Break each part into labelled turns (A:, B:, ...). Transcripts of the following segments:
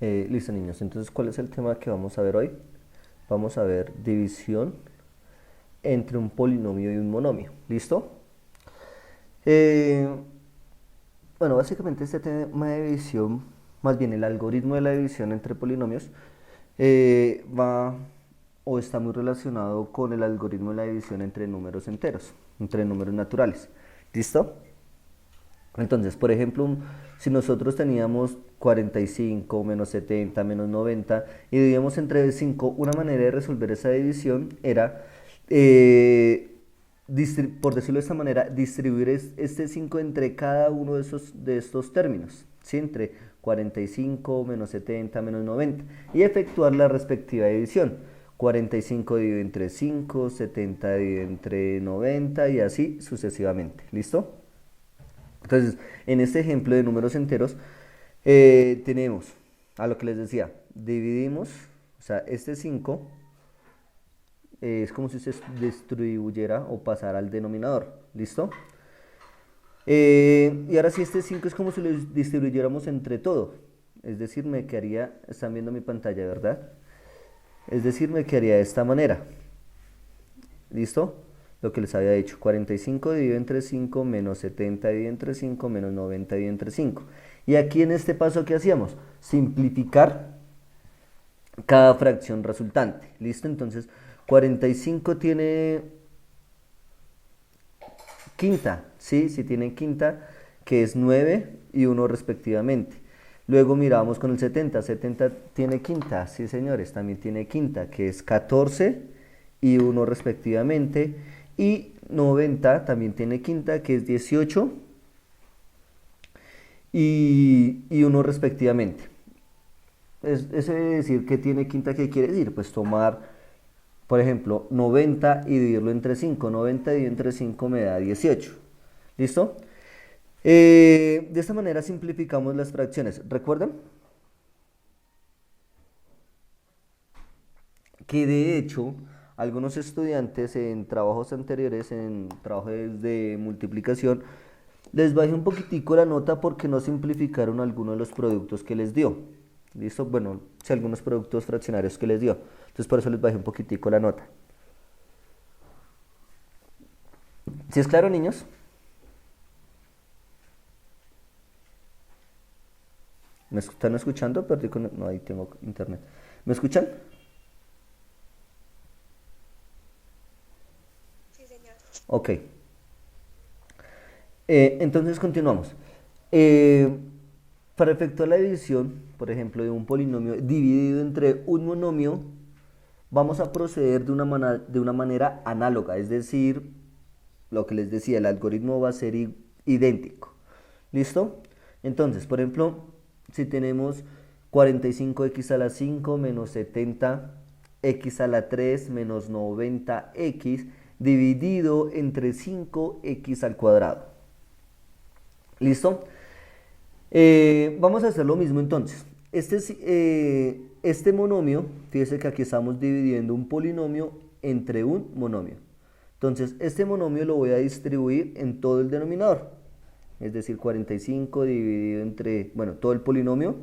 A: Listo, niños. Entonces, ¿cuál es el tema que vamos a ver hoy? Vamos a ver división entre un polinomio y un monomio. ¿Listo? Eh, bueno, básicamente este tema de división, más bien el algoritmo de la división entre polinomios, va o está muy relacionado con el algoritmo de la división entre números enteros, entre números naturales. ¿Listo? Entonces, por ejemplo, si nosotros teníamos 45 menos 70 menos 90 y dividíamos entre 5, una manera de resolver esa división era, por decirlo de esta manera, distribuir este 5 entre cada uno de estos términos, ¿sí? Entre 45 menos 70 menos 90 y efectuar la respectiva división. 45 dividido entre 5, 70 dividido entre 90 y así sucesivamente. ¿Listo? Entonces, en este ejemplo de números enteros, tenemos, a lo que les decía, dividimos, o sea, este 5 es como si se distribuyera o pasara al denominador, ¿listo? Y ahora sí, este 5 es como si lo distribuyéramos entre todo, es decir, me quedaría, están viendo mi pantalla, ¿verdad? Es decir, me quedaría de esta manera, ¿listo? Lo que les había dicho, 45 dividido entre 5 menos 70 dividido entre 5 menos 90 dividido entre 5. Y aquí en este paso, ¿qué hacíamos? Simplificar cada fracción resultante. ¿Listo? Entonces, 45 tiene quinta, ¿sí? Si tiene quinta, que es 9 y 1 respectivamente. Luego mirábamos con el 70, 70 tiene quinta, sí señores, también tiene quinta, que es 14 y 1 respectivamente. Y 90 también tiene quinta, que es 18 y 1 respectivamente. Eso debe decir que tiene quinta, ¿qué quiere decir? Pues tomar, por ejemplo, 90 y dividirlo entre 5. 90 dividido entre 5 me da 18. ¿Listo? De esta manera simplificamos las fracciones. ¿Recuerdan? Que de hecho algunos estudiantes en trabajos anteriores, en trabajos de multiplicación, les bajé un poquitico la nota porque no simplificaron alguno de los productos que les dio. ¿Listo? Bueno, si algunos productos fraccionarios que les dio. Entonces por eso les bajé un poquitico la nota. ¿Sí es claro, niños? ¿Me están escuchando? Perdí con... No, ahí tengo internet. ¿Me escuchan?
B: Sí, señor.
A: Ok. Entonces continuamos. Eh, para efectuar la división, por ejemplo, de un polinomio dividido entre un monomio, vamos a proceder de una manera análoga, es decir, lo que les decía, el algoritmo va a ser idéntico. ¿Listo? Entonces, por ejemplo, si tenemos 45x a la 5 menos 70x a la 3 menos 90x dividido entre 5x al cuadrado. ¿Listo? Vamos a hacer lo mismo entonces. Este monomio, fíjese que aquí estamos dividiendo un polinomio entre un monomio. Entonces, este monomio lo voy a distribuir en todo el denominador. Es decir, 45 dividido entre, bueno, todo el polinomio.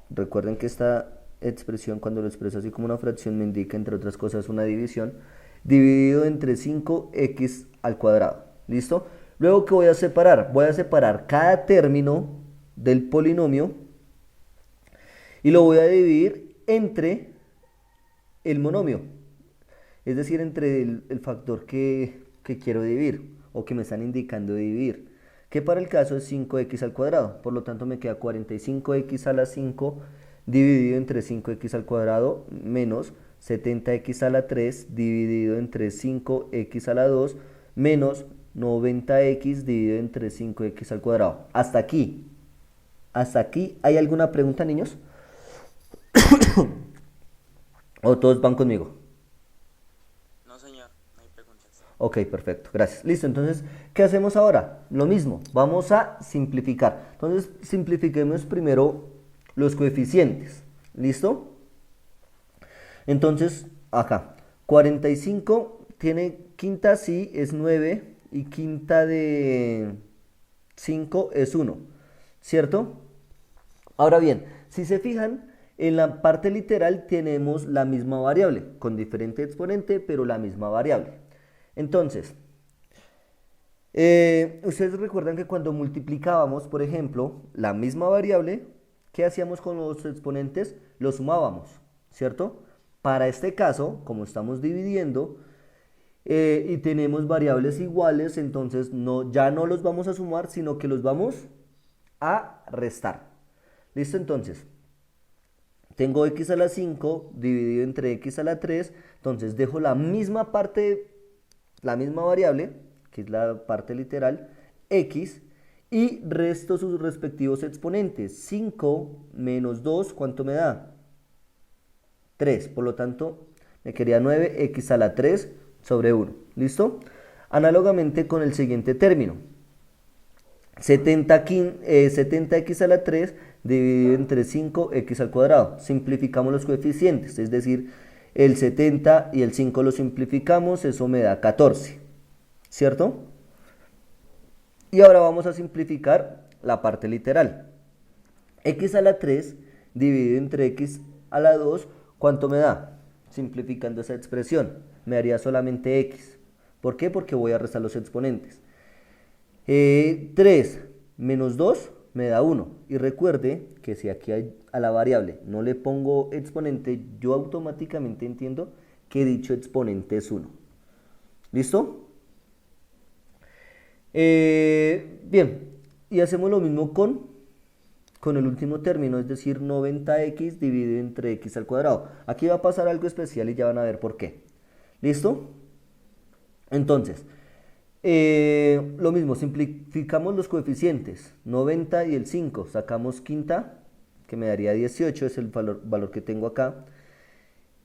A: Recuerden que esta expresión, cuando lo expreso así como una fracción, me indica, entre otras cosas, una división. Dividido entre 5x al cuadrado. ¿Listo? Luego, ¿qué voy a separar? Voy a separar cada término del polinomio y lo voy a dividir entre el monomio. Es decir, entre el factor que quiero dividir o que me están indicando dividir. Que para el caso es 5x al cuadrado. Por lo tanto, me queda 45x a la 5 dividido entre 5x al cuadrado menos 70x a la 3 dividido entre 5x a la 2 menos 90x dividido entre 5x al cuadrado. Hasta aquí. Hasta aquí. ¿Hay alguna pregunta, niños? ¿O todos van conmigo?
B: No, señor, no hay preguntas.
A: Ok, perfecto, gracias. Listo, entonces, ¿qué hacemos ahora? Lo mismo, vamos a simplificar. Entonces, simplifiquemos primero los coeficientes. ¿Listo? Entonces, acá, 45 tiene quinta, sí, es 9 y quinta de 5 es 1, ¿cierto? Ahora bien, Si se fijan, en la parte literal tenemos la misma variable, con diferente exponente, pero la misma variable. Entonces, ustedes recuerdan que cuando multiplicábamos, por ejemplo, la misma variable, ¿qué hacíamos con los exponentes? Los sumábamos, ¿cierto? Para este caso, como estamos dividiendo y tenemos variables iguales, entonces ya no los vamos a sumar, sino que los vamos a restar. ¿Listo? Entonces, tengo x a la 5 dividido entre x a la 3, entonces dejo la misma parte, la misma variable, que es la parte literal, x, y resto sus respectivos exponentes. 5 menos 2, ¿cuánto me da? 3, por lo tanto, me quedaría 9x a la 3 sobre 1. ¿Listo? Análogamente con el siguiente término. 70x a la 3 dividido entre 5x al cuadrado. Simplificamos los coeficientes, es decir, el 70 y el 5 lo simplificamos, eso me da 14, ¿cierto? Y ahora vamos a simplificar la parte literal. X a la 3 dividido entre x a la 2, ¿cuánto me da? Simplificando esa expresión, me daría solamente x. ¿Por qué? Porque voy a restar los exponentes. 3 menos 2 me da 1. Y recuerde que si aquí a la variable no le pongo exponente, yo automáticamente entiendo que dicho exponente es 1. ¿Listo? Bien, y hacemos lo mismo con el último término, es decir, 90x dividido entre x al cuadrado. Aquí va a pasar algo especial y ya van a ver por qué. ¿Listo? Entonces, lo mismo, simplificamos los coeficientes, 90 y el 5, sacamos quinta, que me daría 18, es el valor que tengo acá.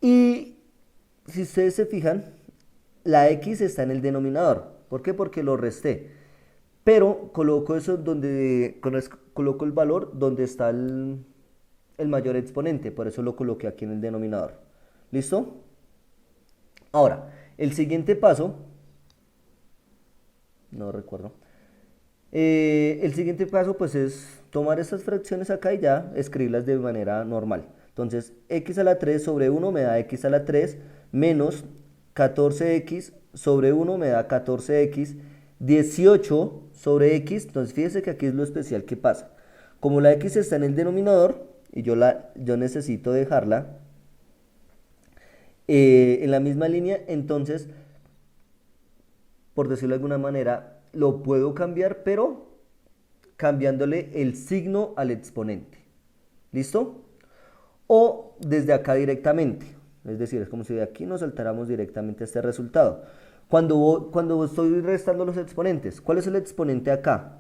A: Y si ustedes se fijan, la x está en el denominador. ¿Por qué? Porque lo resté. Pero coloco eso coloco el valor donde está el mayor exponente, por eso lo coloqué aquí en el denominador. ¿Listo? Ahora, el siguiente paso, no recuerdo, el siguiente paso pues es tomar estas fracciones acá y ya escribirlas de manera normal. Entonces, x a la 3 sobre 1 me da x a la 3 menos 14x sobre 1 me da 14x, 18 sobre x, entonces fíjense que aquí es lo especial que pasa. Como la x está en el denominador y yo necesito dejarla en la misma línea, entonces, por decirlo de alguna manera, lo puedo cambiar, pero cambiándole el signo al exponente. ¿Listo? O desde acá directamente. Es decir, es como si de aquí nos saltáramos directamente a este resultado. Cuando estoy restando los exponentes, ¿cuál es el exponente acá?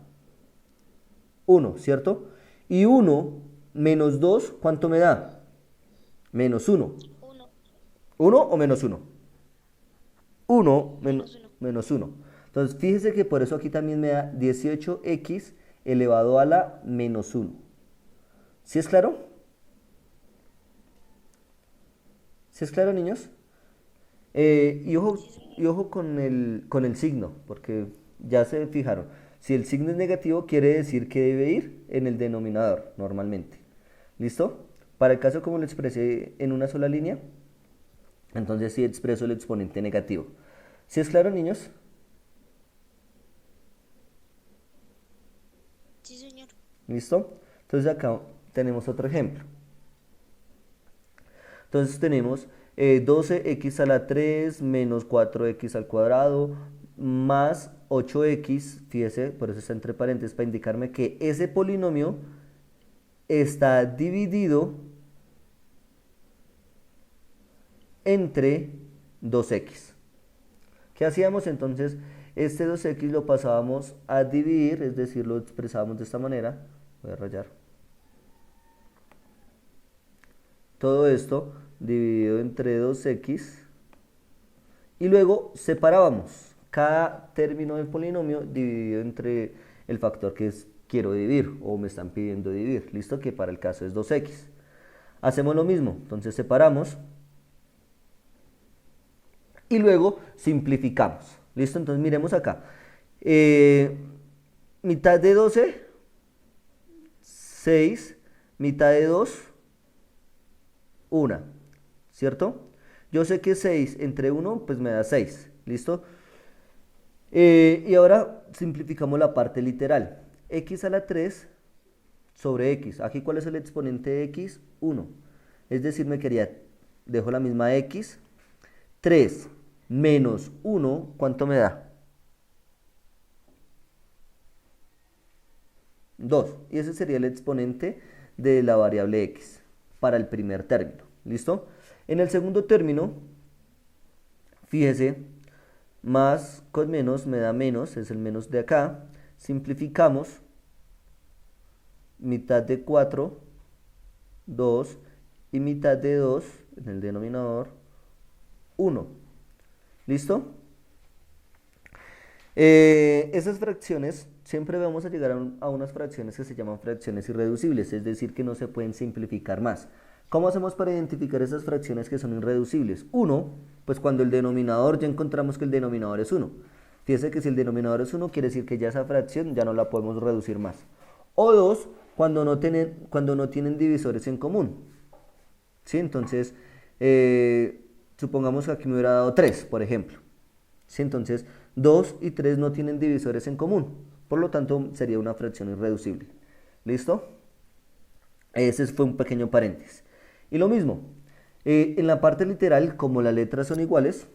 A: 1, ¿cierto? Y 1 menos 2, ¿cuánto me da? Menos 1. 1 o menos 1. 1 menos 1. Entonces, fíjese que por eso aquí también me da 18x elevado a la menos 1. ¿Sí es claro? ¿Sí es claro, niños? Y ojo con el signo, porque ya se fijaron. Si el signo es negativo, quiere decir que debe ir en el denominador, normalmente. ¿Listo? Para el caso como lo expresé en una sola línea, entonces sí expreso el exponente negativo. ¿Sí es claro, niños?
B: Sí, señor.
A: ¿Listo? Entonces acá tenemos otro ejemplo. Entonces tenemos 12x a la 3 menos 4x al cuadrado más 8x, fíjese, por eso está entre paréntesis, para indicarme que ese polinomio está dividido entre 2x. ¿Qué hacíamos entonces? Este 2x lo pasábamos a dividir, es decir, lo expresábamos de esta manera. Voy a rayar. Todo esto dividido entre 2x y luego separábamos cada término del polinomio dividido entre el factor que quiero dividir o me están pidiendo dividir. Listo, que para el caso es 2x. Hacemos lo mismo, entonces separamos y luego simplificamos. Listo, entonces miremos acá. Mitad de 12, 6, mitad de 2, 1, ¿cierto? Yo sé que 6 entre 1, pues me da 6, ¿listo? Y ahora simplificamos la parte literal. X a la 3 sobre X. Aquí, ¿cuál es el exponente de X? 1. Es decir, dejo la misma X. 3 menos 1, ¿cuánto me da? 2. Y ese sería el exponente de la variable X para el primer término. ¿Listo? En el segundo término, fíjese, más con menos me da menos, es el menos de acá. Simplificamos. Mitad de 4, 2, y mitad de 2 en el denominador, 1. ¿Listo? Esas fracciones, siempre vamos a llegar a unas fracciones que se llaman fracciones irreducibles, es decir, que no se pueden simplificar más. ¿Cómo hacemos para identificar esas fracciones que son irreducibles? 1, pues cuando el denominador, ya encontramos que el denominador es 1. Fíjese que si el denominador es 1, quiere decir que ya esa fracción ya no la podemos reducir más. O 2, cuando no tienen divisores en común. ¿Sí? Entonces, supongamos que aquí me hubiera dado 3, por ejemplo. ¿Sí? Entonces, 2 y 3 no tienen divisores en común. Por lo tanto, sería una fracción irreducible. ¿Listo? Ese fue un pequeño paréntesis. Y lo mismo, en la parte literal, como las letras son iguales,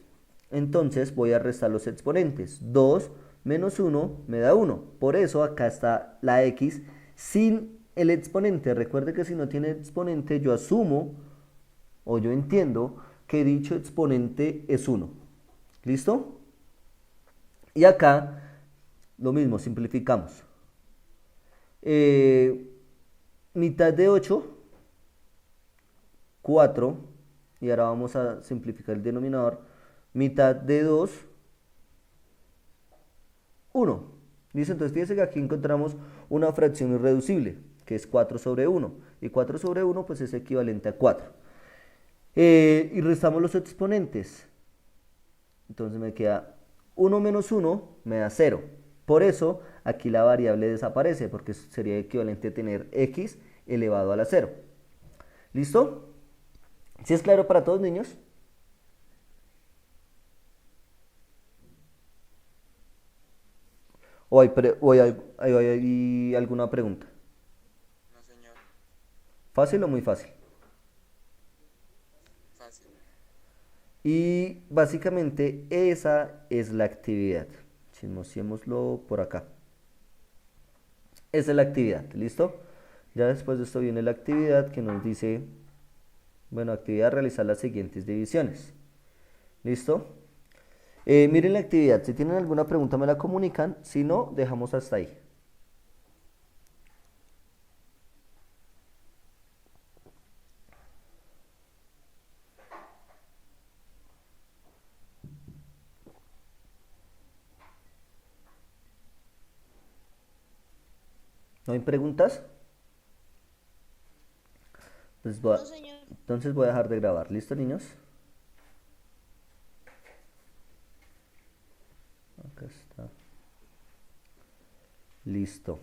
A: entonces voy a restar los exponentes. 2 menos 1 me da 1. Por eso acá está la X sin el exponente. Recuerde que si no tiene exponente, yo asumo o yo entiendo que dicho exponente es 1. ¿Listo? Y acá lo mismo, simplificamos. Mitad de 8, 4, y ahora vamos a simplificar el denominador. Mitad de 2, 1. ¿Listo? Entonces fíjense que aquí encontramos una fracción irreducible, que es 4 sobre 1. Y 4 sobre 1 pues es equivalente a 4. Y restamos los exponentes. Entonces me queda 1 menos 1 me da 0. Por eso aquí la variable desaparece, porque sería equivalente a tener x elevado a la 0. ¿Listo? ¿Sí es claro para todos, niños? ¿O hay alguna pregunta?
B: No, señor.
A: ¿Fácil o muy fácil?
B: Fácil.
A: Y básicamente esa es la actividad. Chismosémoslo por acá. Esa es la actividad, ¿listo? Ya después de esto viene la actividad que nos dice, bueno, actividad a realizar las siguientes divisiones. ¿Listo? Miren la actividad, si tienen alguna pregunta me la comunican, si no, dejamos hasta ahí. ¿No hay preguntas?
B: No, señor.
A: Entonces voy a dejar de grabar. ¿Listo, niños? Acá está. Listo.